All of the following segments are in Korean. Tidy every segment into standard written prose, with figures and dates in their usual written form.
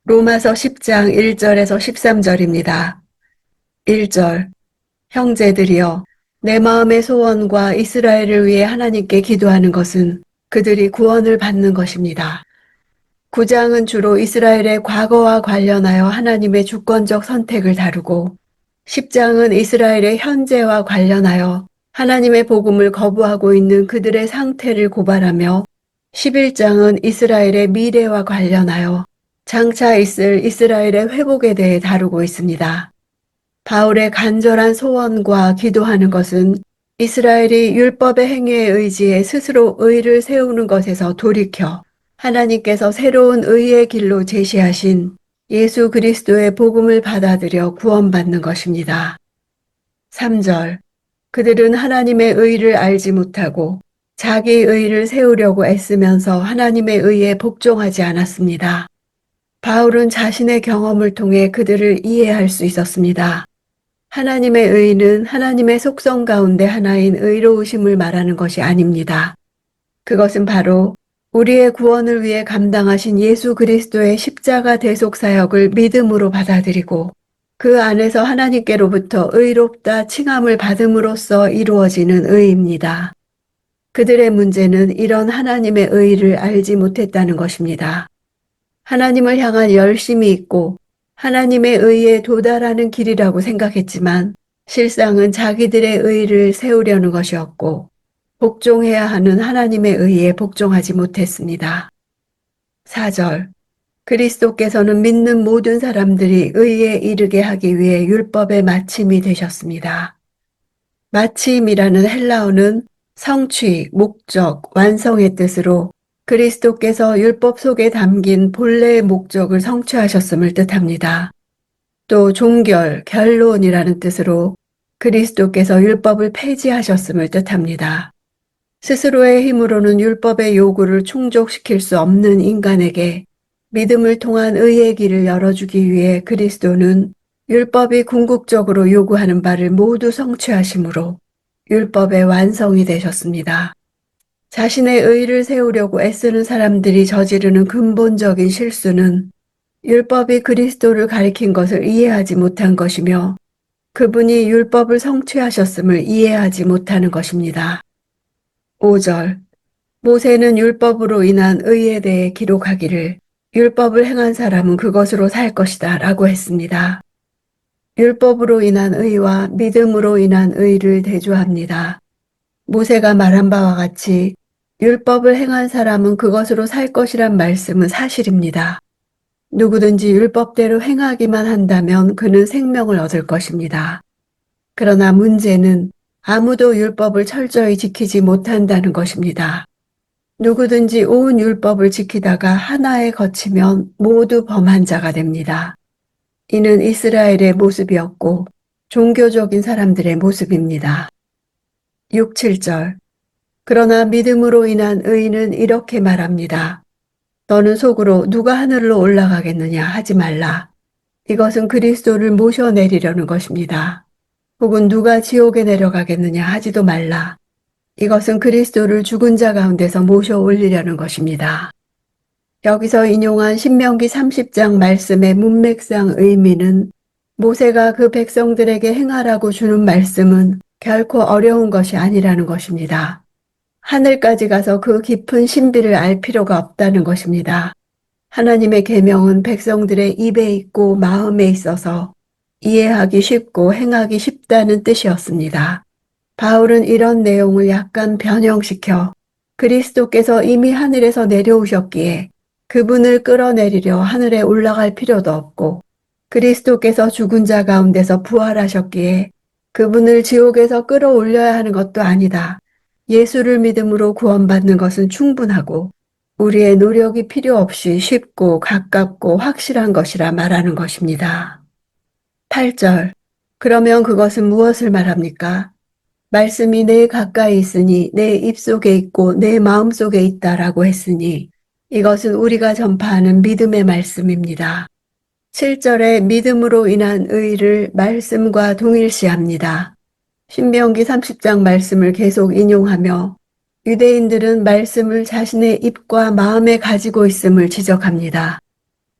로마서 10장 1절에서 13절입니다. 1절. 형제들이여, 내 마음의 소원과 이스라엘을 위해 하나님께 기도하는 것은 그들이 구원을 받는 것입니다. 9장은 주로 이스라엘의 과거와 관련하여 하나님의 주권적 선택을 다루고 10장은 이스라엘의 현재와 관련하여 하나님의 복음을 거부하고 있는 그들의 상태를 고발하며 11장은 이스라엘의 미래와 관련하여 장차 있을 이스라엘의 회복에 대해 다루고 있습니다. 바울의 간절한 소원과 기도하는 것은 이스라엘이 율법의 행위에 의지해 스스로 의를 세우는 것에서 돌이켜 하나님께서 새로운 의의 길로 제시하신 예수 그리스도의 복음을 받아들여 구원받는 것입니다. 3절. 그들은 하나님의 의를 알지 못하고 자기 의를 세우려고 애쓰면서 하나님의 의에 복종하지 않았습니다. 바울은 자신의 경험을 통해 그들을 이해할 수 있었습니다. 하나님의 의는 하나님의 속성 가운데 하나인 의로우심을 말하는 것이 아닙니다. 그것은 바로 우리의 구원을 위해 감당하신 예수 그리스도의 십자가 대속 사역을 믿음으로 받아들이고 그 안에서 하나님께로부터 의롭다 칭함을 받음으로써 이루어지는 의입니다. 그들의 문제는 이런 하나님의 의를 알지 못했다는 것입니다. 하나님을 향한 열심이 있고 하나님의 의에 도달하는 길이라고 생각했지만 실상은 자기들의 의를 세우려는 것이었고 복종해야 하는 하나님의 의에 복종하지 못했습니다. 4절. 그리스도께서는 믿는 모든 사람들이 의에 이르게 하기 위해 율법의 마침이 되셨습니다. 마침이라는 헬라어는 성취, 목적, 완성의 뜻으로 그리스도께서 율법 속에 담긴 본래의 목적을 성취하셨음을 뜻합니다. 또 종결, 결론이라는 뜻으로 그리스도께서 율법을 폐지하셨음을 뜻합니다. 스스로의 힘으로는 율법의 요구를 충족시킬 수 없는 인간에게 믿음을 통한 의의 길을 열어주기 위해 그리스도는 율법이 궁극적으로 요구하는 바를 모두 성취하심으로 율법의 완성이 되셨습니다. 자신의 의를 세우려고 애쓰는 사람들이 저지르는 근본적인 실수는 율법이 그리스도를 가리킨 것을 이해하지 못한 것이며 그분이 율법을 성취하셨음을 이해하지 못하는 것입니다. 5절. 모세는 율법으로 인한 의에 대해 기록하기를 율법을 행한 사람은 그것으로 살 것이다 라고 했습니다. 율법으로 인한 의와 믿음으로 인한 의를 대조합니다. 모세가 말한 바와 같이 율법을 행한 사람은 그것으로 살 것이란 말씀은 사실입니다. 누구든지 율법대로 행하기만 한다면 그는 생명을 얻을 것입니다. 그러나 문제는 아무도 율법을 철저히 지키지 못한다는 것입니다. 누구든지 온 율법을 지키다가 하나에 거치면 모두 범한 자가 됩니다. 이는 이스라엘의 모습이었고 종교적인 사람들의 모습입니다. 6, 7절. 그러나 믿음으로 인한 의인은 이렇게 말합니다. 너는 속으로 누가 하늘로 올라가겠느냐 하지 말라. 이것은 그리스도를 모셔내리려는 것입니다. 혹은 누가 지옥에 내려가겠느냐 하지도 말라. 이것은 그리스도를 죽은 자 가운데서 모셔 올리려는 것입니다. 여기서 인용한 신명기 30장 말씀의 문맥상 의미는 모세가 그 백성들에게 행하라고 주는 말씀은 결코 어려운 것이 아니라는 것입니다. 하늘까지 가서 그 깊은 신비를 알 필요가 없다는 것입니다. 하나님의 계명은 백성들의 입에 있고 마음에 있어서 이해하기 쉽고 행하기 쉽다는 뜻이었습니다. 바울은 이런 내용을 약간 변형시켜 그리스도께서 이미 하늘에서 내려오셨기에 그분을 끌어내리려 하늘에 올라갈 필요도 없고 그리스도께서 죽은 자 가운데서 부활하셨기에 그분을 지옥에서 끌어올려야 하는 것도 아니다. 예수를 믿음으로 구원받는 것은 충분하고 우리의 노력이 필요 없이 쉽고 가깝고 확실한 것이라 말하는 것입니다. 8절. 그러면 그것은 무엇을 말합니까? 말씀이 내 가까이 있으니 내 입속에 있고 내 마음속에 있다라고 했으니 이것은 우리가 전파하는 믿음의 말씀입니다. 7절에 믿음으로 인한 의를 말씀과 동일시합니다. 신명기 30장 말씀을 계속 인용하며 유대인들은 말씀을 자신의 입과 마음에 가지고 있음을 지적합니다.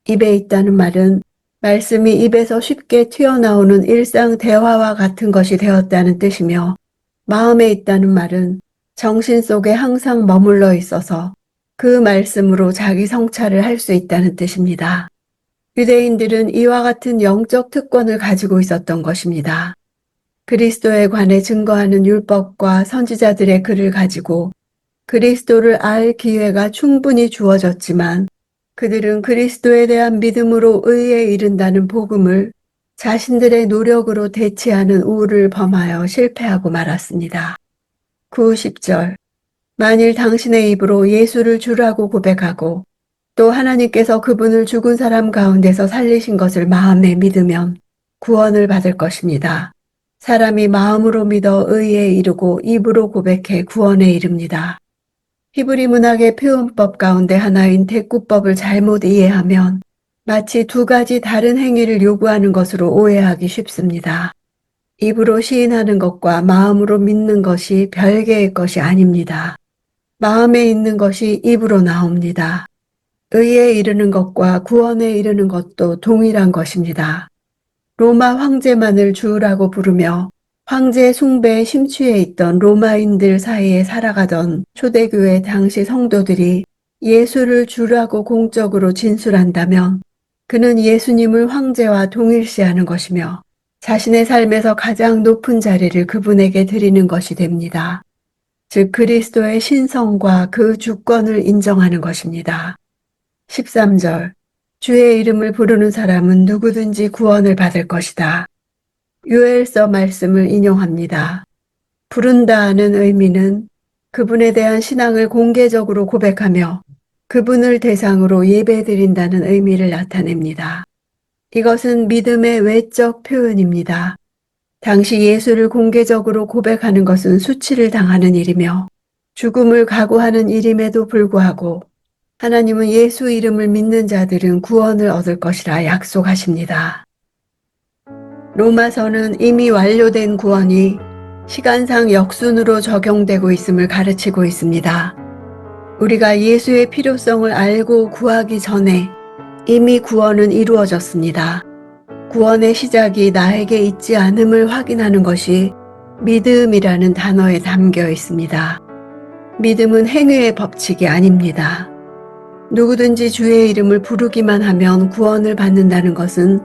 입에 있다는 말은 말씀이 입에서 쉽게 튀어나오는 일상 대화와 같은 것이 되었다는 뜻이며, 마음에 있다는 말은 정신 속에 항상 머물러 있어서 그 말씀으로 자기 성찰을 할 수 있다는 뜻입니다. 유대인들은 이와 같은 영적 특권을 가지고 있었던 것입니다. 그리스도에 관해 증거하는 율법과 선지자들의 글을 가지고 그리스도를 알 기회가 충분히 주어졌지만, 그들은 그리스도에 대한 믿음으로 의에 이른다는 복음을 자신들의 노력으로 대체하는 우를 범하여 실패하고 말았습니다. 9, 10절. 만일 당신의 입으로 예수를 주라고 고백하고 또 하나님께서 그분을 죽은 사람 가운데서 살리신 것을 마음에 믿으면 구원을 받을 것입니다. 사람이 마음으로 믿어 의에 이르고 입으로 고백해 구원에 이릅니다. 히브리 문학의 표현법 가운데 하나인 대꾸법을 잘못 이해하면 마치 두 가지 다른 행위를 요구하는 것으로 오해하기 쉽습니다. 입으로 시인하는 것과 마음으로 믿는 것이 별개의 것이 아닙니다. 마음에 있는 것이 입으로 나옵니다. 의에 이르는 것과 구원에 이르는 것도 동일한 것입니다. 로마 황제만을 주라고 부르며 황제 숭배에 심취해 있던 로마인들 사이에 살아가던 초대교회 당시 성도들이 예수를 주라고 공적으로 진술한다면 그는 예수님을 황제와 동일시하는 것이며 자신의 삶에서 가장 높은 자리를 그분에게 드리는 것이 됩니다. 즉 그리스도의 신성과 그 주권을 인정하는 것입니다. 13절. 주의 이름을 부르는 사람은 누구든지 구원을 받을 것이다. 요엘서 말씀을 인용합니다. 부른다는 의미는 그분에 대한 신앙을 공개적으로 고백하며 그분을 대상으로 예배드린다는 의미를 나타냅니다. 이것은 믿음의 외적 표현입니다. 당시 예수를 공개적으로 고백하는 것은 수치를 당하는 일이며 죽음을 각오하는 일임에도 불구하고 하나님은 예수 이름을 믿는 자들은 구원을 얻을 것이라 약속하십니다. 로마서는 이미 완료된 구원이 시간상 역순으로 적용되고 있음을 가르치고 있습니다. 우리가 예수의 필요성을 알고 구하기 전에 이미 구원은 이루어졌습니다. 구원의 시작이 나에게 있지 않음을 확인하는 것이 믿음이라는 단어에 담겨 있습니다. 믿음은 행위의 법칙이 아닙니다. 누구든지 주의 이름을 부르기만 하면 구원을 받는다는 것은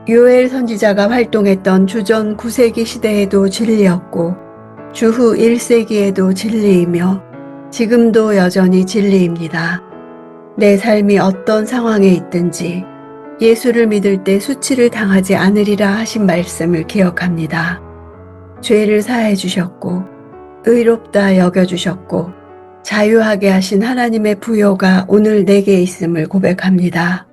요엘 선지자가 활동했던 주전 9세기 시대에도 진리였고 주후 1세기에도 진리이며 지금도 여전히 진리입니다. 내 삶이 어떤 상황에 있든지 예수를 믿을 때 수치를 당하지 않으리라 하신 말씀을 기억합니다. 죄를 사해 주셨고 의롭다 여겨주셨고 자유하게 하신 하나님의 부요가 오늘 내게 있음을 고백합니다.